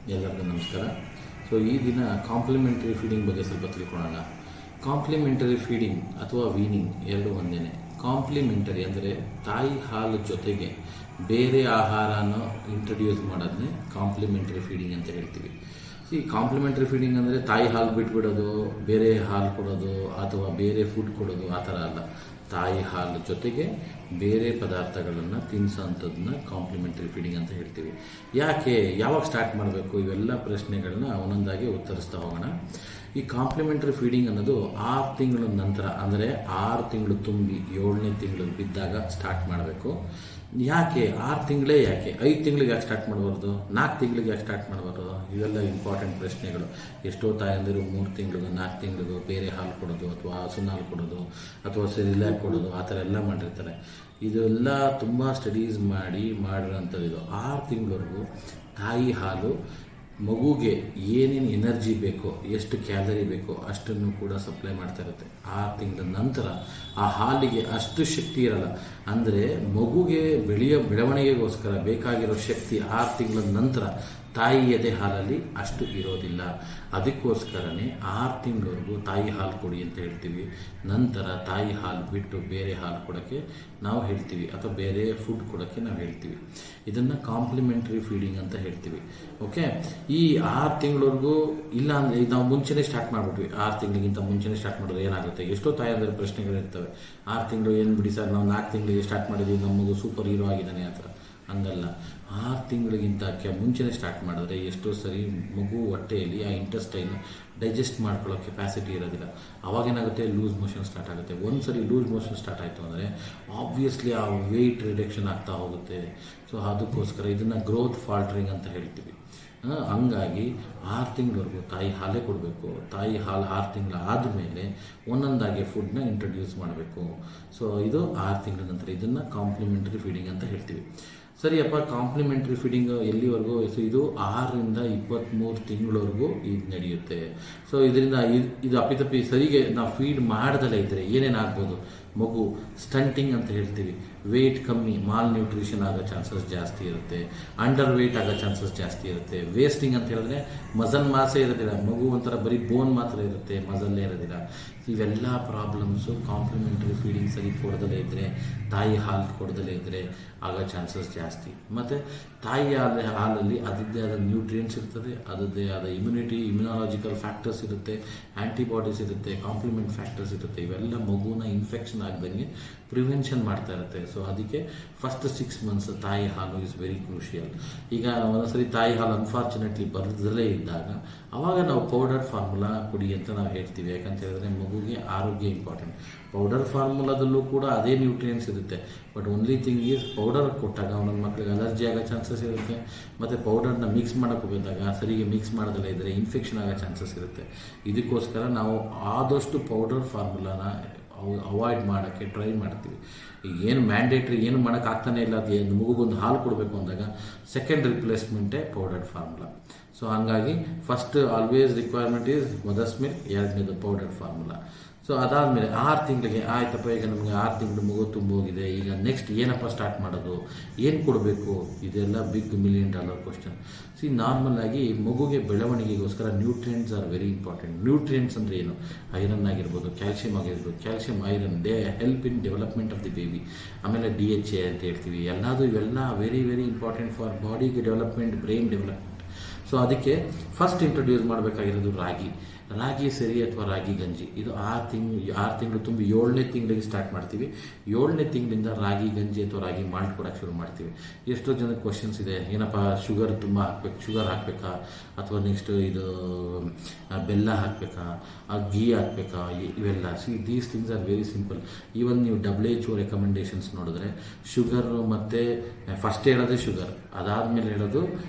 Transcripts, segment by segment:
ಎಲ್ಲರಿಗೂ ನಮಸ್ಕಾರ. ಸೊ ಈ ದಿನ ಕಾಂಪ್ಲಿಮೆಂಟರಿ ಫೀಡಿಂಗ್ ಬಗ್ಗೆ ಸ್ವಲ್ಪ ತಿಳ್ಕೊಳ್ಳೋಣ. ಕಾಂಪ್ಲಿಮೆಂಟರಿ ಫೀಡಿಂಗ್ ಅಥವಾ ವೀನಿಂಗ್ ಎರಡು ಒಂದೇನೆ. ಕಾಂಪ್ಲಿಮೆಂಟರಿ ಅಂದರೆ ತಾಯಿ ಹಾಲು ಜೊತೆಗೆ ಬೇರೆ ಆಹಾರನ ಇಂಟ್ರಡ್ಯೂಸ್ ಮಾಡೋದನ್ನೇ ಕಾಂಪ್ಲಿಮೆಂಟರಿ ಫೀಡಿಂಗ್ ಅಂತ ಹೇಳ್ತೀವಿ. ಈ ಕಾಂಪ್ಲಿಮೆಂಟರಿ ಫೀಡಿಂಗ್ ಅಂದರೆ ತಾಯಿ ಹಾಲು ಬಿಟ್ಬಿಡೋದು, ಬೇರೆ ಹಾಲು ಕೊಡೋದು ಅಥವಾ ಬೇರೆ ಫುಡ್ ಕೊಡೋದು ಆ ಥರ ಅಲ್ಲ. ತಾಯಿ ಹಾಲು ಜೊತೆಗೆ ಬೇರೆ ಪದಾರ್ಥಗಳನ್ನು ತಿನ್ನಿಸೋಂಥದ್ದನ್ನ ಕಾಂಪ್ಲಿಮೆಂಟರಿ ಫೀಡಿಂಗ್ ಅಂತ ಹೇಳ್ತೀವಿ. ಯಾಕೆ, ಯಾವಾಗ ಸ್ಟಾರ್ಟ್ ಮಾಡಬೇಕು, ಇವೆಲ್ಲ ಪ್ರಶ್ನೆಗಳನ್ನ ಒಂದೊಂದಾಗಿ ಉತ್ತರಿಸ್ತಾ ಹೋಗೋಣ. ಈ ಕಾಂಪ್ಲಿಮೆಂಟರಿ ಫೀಡಿಂಗ್ ಅನ್ನೋದು 6 ತಿಂಗಳ ನಂತರ, ಅಂದರೆ 6 ತಿಂಗಳು ತುಂಬಿ 7ನೇ ತಿಂಗಳು ಬಿದ್ದಾಗ ಸ್ಟಾರ್ಟ್ ಮಾಡಬೇಕು. ಯಾಕೆ 6 ತಿಂಗಳೇ, ಯಾಕೆ 5 ತಿಂಗಳಿಗೆ ಯಾಕೆ ಸ್ಟಾರ್ಟ್ ಮಾಡಬಾರ್ದು, 4 ತಿಂಗಳಿಗೆ ಯಾಕೆ ಸ್ಟಾರ್ಟ್ ಮಾಡಬಾರ್ದು? ಇವೆಲ್ಲ ಇಂಪಾರ್ಟೆಂಟ್ ಪ್ರಶ್ನೆಗಳು. ಎಷ್ಟೋ ತಾಯಂದಿರು 3 ತಿಂಗಳಿಗೂ 4 ತಿಂಗಳಿಗೂ ಬೇರೆ ಹಾಲು ಕೊಡೋದು ಅಥವಾ ಹಸುನ ಹಾಲು ಕೊಡೋದು ಅಥವಾ ಸೆರಿಲ್ಯಾಕ್ ಕೊಡೋದು ಆ ಥರ ಎಲ್ಲ ಮಾಡಿರ್ತಾರೆ. ಇದೆಲ್ಲ ತುಂಬ ಸ್ಟಡೀಸ್ ಮಾಡಿರೋಂಥದ್ದು. ಇದು 6 ತಿಂಗಳವರೆಗೂ ತಾಯಿ ಹಾಲು ಮಗುಗೆ ಏನೇನು ಎನರ್ಜಿ ಬೇಕೋ, ಎಷ್ಟು ಕ್ಯಾಲರಿ ಬೇಕೋ ಅಷ್ಟನ್ನು ಕೂಡ ಸಪ್ಲೈ ಮಾಡ್ತಾ ಇರುತ್ತೆ. 6 ತಿಂಗಳ ನಂತರ ಆ ಹಾಲಿಗೆ ಅಷ್ಟು ಶಕ್ತಿ ಇರಲ್ಲ. ಅಂದರೆ ಮಗುಗೆ ಬೆಳವಣಿಗೆಗೋಸ್ಕರ ಬೇಕಾಗಿರೋ ಶಕ್ತಿ 6 ತಿಂಗಳ ನಂತರ ತಾಯಿ ಎದೆ ಹಾಲಲ್ಲಿ ಅಷ್ಟು ಇರೋದಿಲ್ಲ. ಅದಕ್ಕೋಸ್ಕರನೇ 6 ತಿಂಗಳವರೆಗೂ ತಾಯಿ ಹಾಲು ಕೊಡಿ ಅಂತ ಹೇಳ್ತೀವಿ. ನಂತರ ತಾಯಿ ಹಾಲು ಬಿಟ್ಟು ಬೇರೆ ಹಾಲು ಕೊಡೋಕ್ಕೆ ನಾವು ಹೇಳ್ತೀವಿ ಅಥವಾ ಬೇರೆ ಫುಡ್ ಕೊಡೋಕ್ಕೆ ನಾವು ಹೇಳ್ತೀವಿ. ಇದನ್ನು ಕಾಂಪ್ಲಿಮೆಂಟರಿ ಫೀಡಿಂಗ್ ಅಂತ ಹೇಳ್ತೀವಿ. ಓಕೆ, ಈ 6 ತಿಂಗಳವರೆಗೂ ಇಲ್ಲ ಅಂದರೆ ನಾವು ಮುಂಚೆನೇ ಸ್ಟಾರ್ಟ್ ಮಾಡಿಬಿಟ್ವಿ. 6 ತಿಂಗಳಿಗಿಂತ ಮುಂಚೆನೇ ಸ್ಟಾರ್ಟ್ ಮಾಡಿದ್ರೆ ಏನಾಗುತ್ತೆ? ಎಷ್ಟೋ ತಾಯಂದಿರ ಪ್ರಶ್ನೆಗಳಿರ್ತವೆ. 6 ತಿಂಗಳು ಏನು ಬಿಡಿ ಸರ್, ನಾವು 4 ತಿಂಗಳಿಗೆ ಸ್ಟಾರ್ಟ್ ಮಾಡಿದ್ವಿ, ನಮ್ಮ ಮಗು ಸೂಪರ್ ಹೀರೋ ಆಗಿದ್ದಾನೆ ಆ ಥರ. ಹಂಗಲ್ಲ. 6 ತಿಂಗಳಿಗಿಂತ ಮುಂಚೆನೇ ಸ್ಟಾರ್ಟ್ ಮಾಡಿದ್ರೆ ಎಷ್ಟೋ ಸರಿ ಮಗು ಹೊಟ್ಟೆಯಲ್ಲಿ ಆ ಇಂಟೆಸ್ಟೈನ್ ಡೈಜೆಸ್ಟ್ ಮಾಡ್ಕೊಳ್ಳೋ ಕೆಪಾಸಿಟಿ ಇರೋದಿಲ್ಲ. ಅವಾಗೇನಾಗುತ್ತೆ, ಲೂಸ್ ಮೋಷನ್ ಸ್ಟಾರ್ಟ್ ಆಗುತ್ತೆ. ಒಂದು ಸರಿ ಲೂಸ್ ಮೋಷನ್ ಸ್ಟಾರ್ಟ್ ಆಯಿತು ಅಂದರೆ ಆಬ್ವಿಯಸ್ಲಿ ಆ ವೆಯ್ಟ್ ರಿಡಕ್ಷನ್ ಆಗ್ತಾ ಹೋಗುತ್ತೆ. ಸೊ ಅದಕ್ಕೋಸ್ಕರ ಇದನ್ನು ಗ್ರೋತ್ ಫಾಲ್ಟ್ರಿಂಗ್ ಅಂತ ಹೇಳ್ತೀವಿ. ಹಂಗಾಗಿ 6 ತಿಂಗಳವರೆಗೂ ತಾಯಿ ಹಾಲೇ ಕೊಡಬೇಕು. ತಾಯಿ ಹಾಲು 6 ತಿಂಗಳು ಆದಮೇಲೆ ಒಂದೊಂದಾಗಿ ಫುಡ್ನ ಇಂಟ್ರಡ್ಯೂಸ್ ಮಾಡಬೇಕು. ಸೊ ಇದು 6 ತಿಂಗಳ ನಂತರ ಇದನ್ನು ಕಾಂಪ್ಲಿಮೆಂಟರಿ ಫೀಡಿಂಗ್ ಅಂತ ಹೇಳ್ತೀವಿ. ಸರಿಯಪ್ಪ, ಕಾಂಪ್ಲಿಮೆಂಟರಿ ಫೀಡಿಂಗ್ ಎಲ್ಲಿವರೆಗೂ? ಸೊ ಇದು 6ರಿಂದ 23 ತಿಂಗಳವರೆಗೂ ಇದು ನಡೆಯುತ್ತೆ. ಸೊ ಇದರಿಂದ ಇದು ಅಪ್ಪಿತಪ್ಪಿ ಸರಿಗೆ ನಾವು ಫೀಡ್ ಮಾಡ್ದಲೇ ಇದ್ದರೆ ಏನೇನಾಗ್ಬೋದು? ಮಗು ಸ್ಟಂಟಿಂಗ್ ಅಂತ ಹೇಳ್ತೀವಿ, ವೆಯ್ಟ್ ಕಮ್ಮಿ, ಮಾಲ್ ನ್ಯೂಟ್ರಿಷನ್ ಆಗೋ ಚಾನ್ಸಸ್ ಜಾಸ್ತಿ ಇರುತ್ತೆ, ಅಂಡರ್ ವೆಯ್ಟ್ ಆಗೋ ಚಾನ್ಸಸ್ ಜಾಸ್ತಿ ಇರುತ್ತೆ. ವೇಸ್ಟಿಂಗ್ ಅಂತ ಹೇಳಿದ್ರೆ ಮಸಲ್ ಮಾಸೇ ಇರೋದಿಲ್ಲ, ಮಗು ಒಂಥರ ಬರೀ ಬೋನ್ ಮಾತ್ರ ಇರುತ್ತೆ, ಮಸಲ್ಲೇ ಇರೋದಿಲ್ಲ. ಇವೆಲ್ಲ ಪ್ರಾಬ್ಲಮ್ಸು ಕಾಂಪ್ಲಿಮೆಂಟರಿ ಫೀಡಿಂಗ್ ಸರಿ ಕೊಡದಲೇ ಇದ್ದರೆ, ತಾಯಿ ಹಾಲು ಕೊಡದಲೇ ಇದ್ದರೆ ಆಗೋ ಚಾನ್ಸಸ್ ಜಾಸ್ತಿ. ಮತ್ತು ತಾಯಿ ಹಾಲಲ್ಲಿ ಅದರದ್ದೇ ಆದ ನ್ಯೂಟ್ರಿಯೆಂಟ್ಸ್ ಇರ್ತದೆ, ಅದರದ್ದೇ ಆದ ಇಮ್ಯುನಾಲಜಿಕಲ್ ಫ್ಯಾಕ್ಟರ್ಸ್ ಇರುತ್ತೆ, ಆ್ಯಂಟಿಬಾಡೀಸ್ ಇರುತ್ತೆ, ಕಾಂಪ್ಲಿಮೆಂಟ್ ಫ್ಯಾಕ್ಟರ್ಸ್ ಇರುತ್ತೆ. ಇವೆಲ್ಲ ಮಗುನ ಇನ್ಫೆಕ್ಷನ್ ಆಗ್ದಂಗೆ ಪ್ರಿವೆನ್ಷನ್ ಮಾಡ್ತಾ ಇರುತ್ತೆ. ಸೊ ಅದಕ್ಕೆ ಫಸ್ಟ್ 6 ಮಂತ್ಸ್ ತಾಯಿ ಹಾಲು ಇಸ್ ವೆರಿ ಕ್ರೂಷಿಯಲ್. ಈಗ ಒಂದೊಂದ್ಸರಿ ತಾಯಿ ಹಾಲು ಅನ್ಫಾರ್ಚುನೇಟ್ಲಿ ಬರದಲ್ಲೇ ಇದ್ದಾಗ ಅವಾಗ ನಾವು ಪೌಡರ್ ಫಾರ್ಮುಲಾ ಕೊಡಿ ಅಂತ ನಾವು ಹೇಳ್ತೀವಿ. ಯಾಕಂತ ಹೇಳಿದ್ರೆ ಮಗುಗೆ ಆರೋಗ್ಯ ಇಂಪಾರ್ಟೆಂಟ್. ಪೌಡರ್ ಫಾರ್ಮುಲಾದಲ್ಲೂ ಕೂಡ ಅದೇ ನ್ಯೂಟ್ರಿಯೆಂಟ್ಸ್ ಇರುತ್ತೆ. But only thing is powder ಕೊಟ್ಟಾಗ ಒಂದೊಂದು ಮಕ್ಕಳಿಗೆ ಅಲರ್ಜಿ ಆಗೋ ಚಾನ್ಸಸ್ ಇರುತ್ತೆ. ಮತ್ತು ಪೌಡರ್ನ ಮಿಕ್ಸ್ ಮಾಡೋಕ್ಕೆ ಹೋಗಿದ್ದಾಗ ಸರಿಗೆ ಮಿಕ್ಸ್ ಮಾಡೋದಲ್ಲೇ ಇದ್ದರೆ ಇನ್ಫೆಕ್ಷನ್ ಆಗೋ ಚಾನ್ಸಸ್ ಇರುತ್ತೆ. ಇದಕ್ಕೋಸ್ಕರ ನಾವು ಆದಷ್ಟು ಪೌಡರ್ ಫಾರ್ಮುಲಾನ ಅವಾಯ್ಡ್ ಮಾಡೋಕ್ಕೆ ಟ್ರೈ ಮಾಡ್ತೀವಿ. ಈಗ ಏನು ಮ್ಯಾಂಡೇಟ್ರಿ ಏನು ಮಾಡೋಕ್ಕಾಗ್ತಾನೆ ಇಲ್ಲ, ಅದು ಮಗುಗೊಂದು ಹಾಲು ಕೊಡಬೇಕು ಅಂದಾಗ ಸೆಕೆಂಡ್ ರಿಪ್ಲೇಸ್ಮೆಂಟೇ ಪೌಡರ್ ಫಾರ್ಮುಲಾ. ಸೊ ಹಂಗಾಗಿ first always requirement is mother's milk, ಎರಡನೇದು ಪೌಡರ್ ಫಾರ್ಮುಲಾ. ಸೊ ಅದಾದಮೇಲೆ 6 ತಿಂಗಳಿಗೆ ಆಯ್ತಪ್ಪ, ಈಗ ನಮಗೆ 6 ತಿಂಗಳು ಮಗು ತುಂಬೋಗಿದೆ, ಈಗ ನೆಕ್ಸ್ಟ್ ಏನಪ್ಪ ಸ್ಟಾರ್ಟ್ ಮಾಡೋದು, ಏನು ಕೊಡಬೇಕು? ಇದೆಲ್ಲ ಬಿಗ್ $1 million ಕ್ವಶನ್. ನಾರ್ಮಲ್ ಆಗಿ ಮಗುಗೆ ಬೆಳವಣಿಗೆಗೋಸ್ಕರ nutrients are very important. Nutrients ಅಂದರೆ ಏನು? ಐರನ್ ಆಗಿರ್ಬೋದು, ಕ್ಯಾಲ್ಸಿಯಂ ಆಗಿರ್ಬೋದು. Calcium, iron help in development of the baby. ಆಮೇಲೆ DHA ಅಂತ ಹೇಳ್ತೀವಿ. ಇವೆಲ್ಲ ವೆರಿ ವೆರಿ ಇಂಪಾರ್ಟೆಂಟ್ ಫಾರ್ ಬಾಡಿಗೆ ಡೆವಲಪ್ಮೆಂಟ್, ಬ್ರೈನ್ ಡೆವಲಪ್ಮೆಂಟ್. ಸೊ ಅದಕ್ಕೆ ಫಸ್ಟ್ ಇಂಟ್ರೊಡ್ಯೂಸ್ ಮಾಡಬೇಕಾಗಿರೋದು ರಾಗಿ ಸರಿ ಅಥವಾ ರಾಗಿ ಗಂಜಿ. ಇದು 6 ತಿಂಗಳು ತುಂಬಿ 7ನೇ ತಿಂಗಳಿಗೆ ಸ್ಟಾರ್ಟ್ ಮಾಡ್ತೀವಿ. 7ನೇ ತಿಂಗಳಿಂದ ರಾಗಿ ಗಂಜಿ ಅಥವಾ ರಾಗಿ ಮಾಲ್ಟ್ ಕೊಡೋಕ್ಕೆ ಶುರು ಮಾಡ್ತೀವಿ. ಎಷ್ಟೋ ಜನಕ್ಕೆ ಕ್ವಶನ್ಸ್ ಇದೆ, ಏನಪ್ಪ ಶುಗರ್ ತುಂಬ ಶುಗರ್ ಹಾಕಬೇಕಾ ಅಥವಾ ನೆಕ್ಸ್ಟ್ ಇದು ಬೆಲ್ಲ ಹಾಕಬೇಕಾ, ಘೀ ಹಾಕಬೇಕಾ, ಇವೆಲ್ಲ. These things are very simple. Even ನೀವು WHO ರೆಕಮೆಂಡೇಶನ್ಸ್ ನೋಡಿದ್ರೆ ಶುಗರು ಮತ್ತು ಫಸ್ಟ್ ಹೇಳೋದೇ ಶುಗರ್, ಅದಾದಮೇಲೆ ಹೇಳೋದು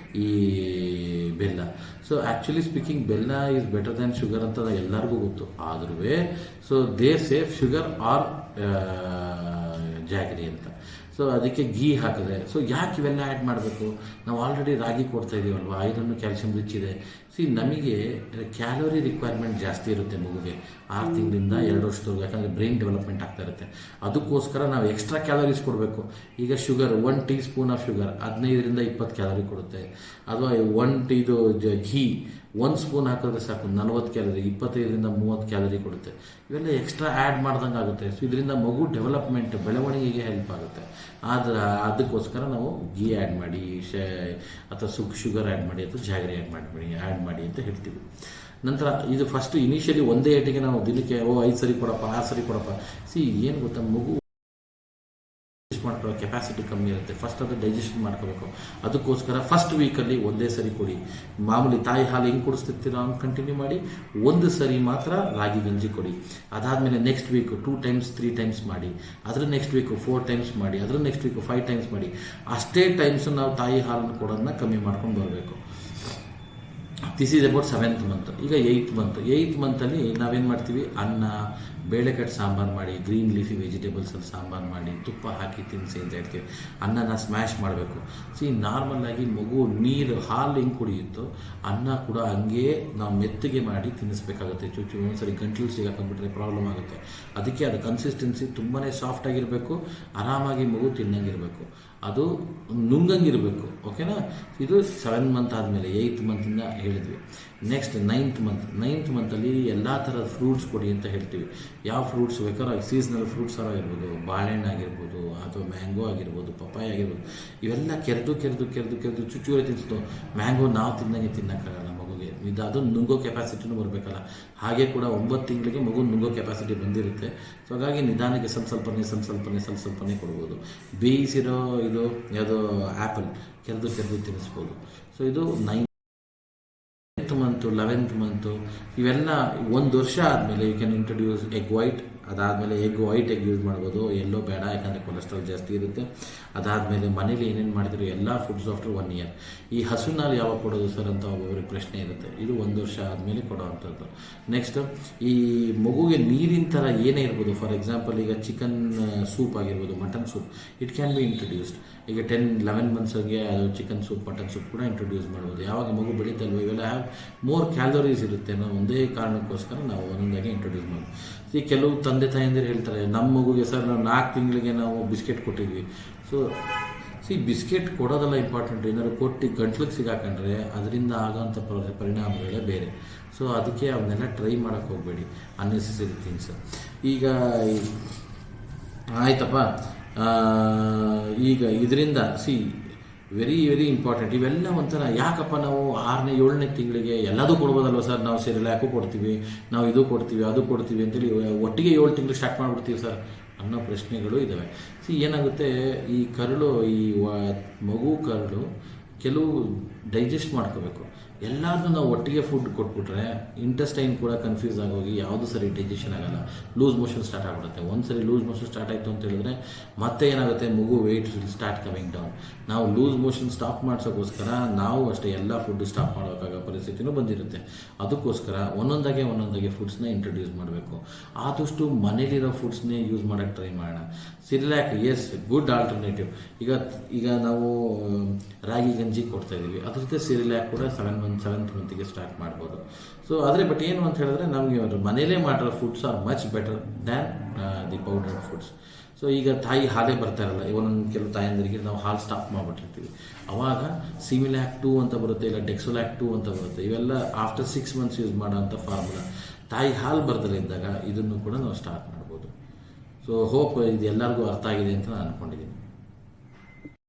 ಈ ಬೆಲ್ಲ. ಸೊ ಆ್ಯಕ್ಚುಲಿ ಸ್ಪೀಕಿಂಗ್ ಬೆಲ್ಲ ಈಸ್ ಬೆಟರ್ ದ್ಯಾನ್ ಶುಗರ್ ಅಂತ ಎಲ್ಲರಿಗೂ ಗೊತ್ತು. ಆದ್ರೂ so they say sugar or jaggery ಅಂತ. ಸೊ ಅದಕ್ಕೆ ಗೀ ಹಾಕಿದೆ. ಸೊ ಯಾಕೆ ಇವೆಲ್ಲ ಆ್ಯಡ್ ಮಾಡಬೇಕು? ನಾವು ಆಲ್ರೆಡಿ ರಾಗಿ ಕೊಡ್ತಾ ಇದ್ದೀವಲ್ವ, ಐರನ್ನು ಕ್ಯಾಲ್ಸಿಯಂ ರಿಚ್ ಇದೆ. ನಮಗೆ ಕ್ಯಾಲೋರಿ ರಿಕ್ವೈರ್ಮೆಂಟ್ ಜಾಸ್ತಿ ಇರುತ್ತೆ ಮಗುಗೆ 6 ತಿಂಗಳಿಂದ 2 ವರ್ಷದವರೆಗೂ, ಯಾಕಂದರೆ ಬ್ರೈನ್ ಡೆವಲಪ್ಮೆಂಟ್ ಆಗ್ತಾ ಇರುತ್ತೆ. ಅದಕ್ಕೋಸ್ಕರ ನಾವು ಎಕ್ಸ್ಟ್ರಾ ಕ್ಯಾಲೋರೀಸ್ ಕೊಡಬೇಕು. ಈಗ sugar 1 teaspoon of sugar 15ರಿಂದ 20 ಕ್ಯಾಲೋರಿ ಕೊಡುತ್ತೆ. ಅಥವಾ ಘೀ 1 ಸ್ಪೂನ್ ಹಾಕಿದ್ರೆ ಸಾಕು 40 ಕ್ಯಾಲೋರಿ, 25ರಿಂದ 30 ಕ್ಯಾಲೋರಿ ಕೊಡುತ್ತೆ. ಇವೆಲ್ಲ ಎಕ್ಸ್ಟ್ರಾ ಆ್ಯಡ್ ಮಾಡ್ದಂಗೆ ಆಗುತ್ತೆ. ಸೊ ಇದರಿಂದ ಮಗು ಡೆವಲಪ್ಮೆಂಟ್, ಬೆಳವಣಿಗೆಗೆ ಹೆಲ್ಪ್ ಆಗುತ್ತೆ. ಆದರೆ ಅದಕ್ಕೋಸ್ಕರ ನಾವು ಗೀ ಆ್ಯಡ್ ಮಾಡಿ, ಅಥವಾ ಶುಗರ್ ಆ್ಯಡ್ ಮಾಡಿ, ಅಥವಾ ಜಾಗರಿ ಆ್ಯಡ್ ಮಾಡಿ ಅಂತ ಹೇಳ್ತೀವಿ. ನಂತರ ಇದು ಫಸ್ಟ್ ಇನಿಷಿಯಲಿ ಒಂದೇ ಏಟಿಗೆ ನಾವು ದಿನಕ್ಕೆ 5 ಸರಿ ಕೊಡಪ್ಪ, 6 ಸರಿ ಕೊಡಪ್ಪ. ಏನು ಗೊತ್ತಾ, ಮಗು ಮಾಡ್ಕೊಳ್ಳೋ ಕೆಪಾಸಿಟಿ ಕಮ್ಮಿ ಇರುತ್ತೆ. ಫಸ್ಟ್ ಅದು ಡೈಜೆಷನ್ ಮಾಡ್ಕೋಬೇಕು. ಅದಕ್ಕೋಸ್ಕರ ಫಸ್ಟ್ ವೀಕಲ್ಲಿ ಒಂದೇ ಸರಿ ಕೊಡಿ. ಮಾಮೂಲಿ ತಾಯಿ ಹಾಲು ಹೆಂಗೆ ಕುಡಿಸ್ತಿರ್ತೀರೋ ಹಂಗೆ ಕಂಟಿನ್ಯೂ ಮಾಡಿ. 1 ಸರಿ ಮಾತ್ರ ರಾಗಿ ಗಂಜಿ ಕೊಡಿ. ಅದಾದಮೇಲೆ ನೆಕ್ಸ್ಟ್ ವೀಕು 2 ಟೈಮ್ಸ್ 3 ಟೈಮ್ಸ್ ಮಾಡಿ. ಅದ್ರ ನೆಕ್ಸ್ಟ್ ವೀಕು 4 ಟೈಮ್ಸ್ ಮಾಡಿ. ಅದ್ರ ನೆಕ್ಸ್ಟ್ ವೀಕು 5 ಟೈಮ್ಸ್ ಮಾಡಿ. ಅಷ್ಟೇ ಟೈಮ್ಸ್ ನಾವು ತಾಯಿ ಹಾಲನ್ನು ಕೊಡೋದನ್ನ ಕಮ್ಮಿ ಮಾಡ್ಕೊಂಡು ಬರಬೇಕು. This is about 7th month. ಈಗ 8th ಮಂತಲ್ಲಿ ನಾವೇನು ಮಾಡ್ತೀವಿ, ಅನ್ನ ಬೇಳೆಕಟ್ಟು ಸಾಂಬಾರು ಮಾಡಿ, ಗ್ರೀನ್ ಲೀಫಿ ವೆಜಿಟೇಬಲ್ಸಲ್ಲಿ ಸಾಂಬಾರು ಮಾಡಿ, ತುಪ್ಪ ಹಾಕಿ ತಿನ್ನಿಸಿ ಅಂತ ಹೇಳ್ತೀವಿ. ಅನ್ನನ ಸ್ಮ್ಯಾಶ್ ಮಾಡಬೇಕು. ನಾರ್ಮಲ್ಲಾಗಿ ಮಗು ಹಾಲು ಹೆಂಗೆ ಕುಡಿಯುತ್ತೋ ಅನ್ನ ಕೂಡ ಹಂಗೆ ನಾವು ಮೆತ್ತಗೆ ಮಾಡಿ ತಿನ್ನಿಸ್ಬೇಕಾಗುತ್ತೆ. ಒಂದ್ಸರಿ ಗಂಟ್ಲು ಸಿಗಾಕೊಂಡ್ಬಿಟ್ರೆ ಪ್ರಾಬ್ಲಮ್ ಆಗುತ್ತೆ. ಅದಕ್ಕೆ ಅದು ಕನ್ಸಿಸ್ಟೆನ್ಸಿ ತುಂಬಾ ಸಾಫ್ಟಾಗಿರಬೇಕು, ಆರಾಮಾಗಿ ಮಗು ತಿನ್ನಂಗಿರಬೇಕು, ಅದು ನುಂಗಂಗಿರಬೇಕು. ಓಕೆನಾ? ಇದು 7 ಮಂತ್ ಆದಮೇಲೆ 8th ಮಂತಿಂದ ಹೇಳಿದ್ವಿ. ನೆಕ್ಸ್ಟ್ 9th ಮಂತಲ್ಲಿ ಎಲ್ಲ ಥರದ ಫ್ರೂಟ್ಸ್ ಕೊಡಿ ಅಂತ ಹೇಳ್ತೀವಿ. ಯಾವ ಫ್ರೂಟ್ಸ್ ಬೇಕಾದ್ರೂ, ಸೀಸನಲ್ ಫ್ರೂಟ್ಸ್ ಆಗಿರ್ಬೋದು, ಬಾಳೆಹಣ್ಣು ಆಗಿರ್ಬೋದು, ಅಥವಾ ಮ್ಯಾಂಗೋ ಆಗಿರ್ಬೋದು, ಪಪ್ಪಾಯ ಆಗಿರ್ಬೋದು, ಇವೆಲ್ಲ ಕೆರೆದು ಚುಚ್ಚೂರೆ ತಿನ್ನಿಸ್ತು. ಮ್ಯಾಂಗೋ ನಾವು ತಿನ್ನಂಗೆ ತಿನ್ನೋಕ್ಕಾಗಲ್ಲ ಮಗುಗೆ. ಅದು ನುಂಗೋ ಕೆಪಾಸಿಟಿನೂ ಬರಬೇಕಲ್ಲ. ಹಾಗೆ ಕೂಡ 9 ತಿಂಗಳಿಗೆ ಮಗು ನುಂಗೋ ಕೆಪಾಸಿಟಿ ಬಂದಿರುತ್ತೆ. ಸೊ ಹಾಗಾಗಿ ನಿಧಾನಕ್ಕೆ ಸ್ವಲ್ಪನೇ ಕೊಡ್ಬೋದು. ಬೇಯಿಸಿರೋ ಇದು ಯಾವುದೋ ಆ್ಯಪಲ್ ಕೆರೆದು ತಿನ್ನಿಸ್ಬೋದು. ಸೊ ಇದು 9th ಮಂತು 11th ಮಂತು ಇವೆಲ್ಲ 1 ವರ್ಷ ಆದಮೇಲೆ you can introduce egg white. ಅದಾದಮೇಲೆ ವೈಟ್ ಎಗ್ ಯೂಸ್ ಮಾಡ್ಬೋದು. ಎಲ್ಲೋ ಬೇಡ, ಯಾಕಂದರೆ ಕೊಲೆಸ್ಟ್ರಾಲ್ ಜಾಸ್ತಿ ಇರುತ್ತೆ. ಅದಾದಮೇಲೆ ಮನೇಲಿ ಏನೇನು ಮಾಡಿದ್ರು ಎಲ್ಲ ಫುಡ್ಸ್ ಆಫ್ಟರ್ 1 ಇಯರ್. ಈ ಹಸುನಾರು ಯಾವಾಗ ಕೊಡೋದು ಸರ್ ಅಂತ ಒಬ್ಬೊಬ್ಬರಿಗೆ ಪ್ರಶ್ನೆ ಇರುತ್ತೆ. ಇದು 1 ವರ್ಷ ಆದಮೇಲೆ ಕೊಡೋವಂಥದ್ದು. ನೆಕ್ಸ್ಟ್, ಈ ಮಗುಗೆ ನೀರಿನ ಥರ ಏನೇ ಇರ್ಬೋದು. ಫಾರ್ ಎಕ್ಸಾಂಪಲ್, ಈಗ ಚಿಕನ್ ಸೂಪ್ ಆಗಿರ್ಬೋದು, mutton soup, it can be introduced. ಈಗ 10-11 ಮಂತ್ಸ್ಗೆ ಅದು ಚಿಕನ್ ಸೂಪ್, ಮಟನ್ ಸೂಪ್ ಕೂಡ ಇಂಟ್ರೊಡ್ಯೂಸ್ ಮಾಡ್ಬೋದು. ಯಾವಾಗ ಮಗು ಬೆಳೀತಲ್ವ, ಇವೆಲ್ಲ ಮೋರ್ ಕ್ಯಾಲೋರೀಸ್ ಇರುತ್ತೆ ಅನ್ನೋ ಒಂದೇ ಕಾರಣಕ್ಕೋಸ್ಕರ ನಾವು ಒಂದೊಂದಾಗಿ ಇಂಟ್ರೊಡ್ಯೂಸ್ ಮಾಡ್ಬೋದು. ಕೆಲವು ತಂದೆ ತಾಯಂದಿರು ಹೇಳ್ತಾರೆ, ನಮ್ಮ ಮಗುಗೆ ಸರ್ ನಾವು 4 ತಿಂಗಳಿಗೆ ನಾವು ಬಿಸ್ಕೆಟ್ ಕೊಟ್ಟಿದ್ವಿ. ಸೊ ಬಿಸ್ಕೆಟ್ ಕೊಡೋದೆಲ್ಲ ಇಂಪಾರ್ಟೆಂಟ್. ಏನಾದ್ರು ಕೊಟ್ಟು ಗಂಟ್ಲಿಗೆ ಸಿಗಾಕೊಂಡ್ರೆ ಅದರಿಂದ ಆಗೋಂಥ ಪರಿಣಾಮಗಳೇ ಬೇರೆ. ಸೊ ಅದಕ್ಕೆ ಅವನ್ನೆಲ್ಲ ಟ್ರೈ ಮಾಡೋಕ್ಕೆ ಹೋಗಬೇಡಿ, ಅನ್ನೆಸೆಸರಿ ಥಿಂಗ್ಸ್. ಈಗ ಆಯ್ತಪ್ಪ, ಈಗ ಇದರಿಂದ ವೆರಿ ವೆರಿ ಇಂಪಾರ್ಟೆಂಟ್. ಇವೆಲ್ಲ ಒಂಥರ ಯಾಕಪ್ಪ ನಾವು 6ನೇ 7ನೇ ತಿಂಗಳಿಗೆ ಎಲ್ಲದೂ ಕೊಡ್ಬೋದಲ್ವ ಸರ್, ನಾವು ಸೆರಿಲ್ಯಾಕು ಕೊಡ್ತೀವಿ, ನಾವು ಇದು ಕೊಡ್ತೀವಿ, ಅದು ಕೊಡ್ತೀವಿ ಅಂತೇಳಿ ಒಟ್ಟಿಗೆ 7 ತಿಂಗಳು ಸ್ಟಾರ್ಟ್ ಮಾಡಿಬಿಡ್ತೀವಿ ಸರ್ ಅನ್ನೋ ಪ್ರಶ್ನೆಗಳು ಇದ್ದಾವೆ. ಏನಾಗುತ್ತೆ, ಈ ಕರಳು, ಈ ಮಗು ಕರಳು ಕೆಲವು ಡೈಜೆಸ್ಟ್ ಮಾಡ್ಕೋಬೇಕು. ಎಲ್ಲಾದರೂ ನಾವು ಒಟ್ಟಿಗೆ ಫುಡ್ ಕೊಟ್ಬಿಟ್ರೆ ಇಂಟೆಸ್ಟೈನ್ ಕೂಡ ಕನ್ಫ್ಯೂಸ್ ಆಗೋಗಿ ಯಾವುದು ಸರಿ ಡೈಜೆಷನ್ ಆಗಲ್ಲ, ಲೂಸ್ ಮೋಷನ್ ಸ್ಟಾರ್ಟ್ ಆಗಿಬಿಡುತ್ತೆ. ಒಂದ್ಸರಿ ಲೂಸ್ ಮೋಷನ್ ಸ್ಟಾರ್ಟ್ ಆಯಿತು ಅಂತ ಹೇಳಿದ್ರೆ ಮತ್ತೆ ಏನಾಗುತ್ತೆ, ಮಗು ವೆಯ್ಟ್ ಸ್ಟಾರ್ಟ್ ಕಮಿಂಗ್ ಡೌನ್. ನಾವು ಲೂಸ್ ಮೋಷನ್ ಸ್ಟಾಪ್ ಮಾಡಿಸೋಕ್ಕೋಸ್ಕರ ನಾವು ಅಷ್ಟೇ ಎಲ್ಲ ಫುಡ್ ಸ್ಟಾಪ್ ಮಾಡೋಕ್ಕಾಗೋ ಪರಿಸ್ಥಿತಿನೂ ಬಂದಿರುತ್ತೆ. ಅದಕ್ಕೋಸ್ಕರ ಒಂದೊಂದಾಗೆ ಫುಡ್ಸ್ನ ಇಂಟ್ರೊಡ್ಯೂಸ್ ಮಾಡಬೇಕು. ಆದಷ್ಟು ಮನೇಲಿರೋ ಫುಡ್ಸ್ನೇ ಯೂಸ್ ಮಾಡೋಕ್ಕೆ ಟ್ರೈ ಮಾಡೋಣ. ಸಿರಿಲ್ಯಾಕ್ ಎಸ್ ಗುಡ್ ಆಲ್ಟರ್ನೇಟಿವ್. ಈಗ ನಾವು ರಾಗಿ ಗಂಜಿ ಕೊಡ್ತಾ ಇದ್ದೀವಿ, ಅದ್ರ ಜೊತೆ ಸಿರಿಲ್ಯಾಕ್ ಕೂಡ 7th ಮಂತಿಗೆ ಸ್ಟಾರ್ಟ್ ಮಾಡ್ಬೋದು. ಸೊ ಆದರೆ ಬಟ್ ಏನು ಅಂತ ಹೇಳಿದ್ರೆ, ನಮಗೆ ಮನೇಲೇ ಮಾಡಿರೋ foods are much better than the powdered foods. So ಈಗ ತಾಯಿ ಹಾಲೇ ಬರ್ತಾ ಇರಲ್ಲ, ಒಂದೊಂದು ಕೆಲವು ತಾಯಂದಿರಿಗೆ ನಾವು ಹಾಲು ಸ್ಟಾಪ್ ಮಾಡಿಬಿಟ್ಟಿರ್ತೀವಿ. ಅವಾಗ ಸಿಮಿಲ್ಯಾಕ್ 2 ಅಂತ ಬರುತ್ತೆ, ಇಲ್ಲ ಡೆಕ್ಸೋಲ್ಯಾಕ್ 2 ಅಂತ ಬರುತ್ತೆ. ಇವೆಲ್ಲ ಆಫ್ಟರ್ 6 ಮಂತ್ಸ್ ಯೂಸ್ ಮಾಡೋಂಥ ಫಾರ್ಮುಲಾ. ತಾಯಿ ಹಾಲು ಬರ್ದಲೇ ಇದ್ದಾಗ ಇದನ್ನು ಕೂಡ ನಾವು ಸ್ಟಾರ್ಟ್ ಮಾಡ್ಬೋದು. ಸೊ ಹೋಪ್ ಇದು ಎಲ್ಲರಿಗೂ ಅರ್ಥ ಆಗಿದೆ ಅಂತ ನಾನು ಅಂದ್ಕೊಂಡಿದ್ದೀನಿ.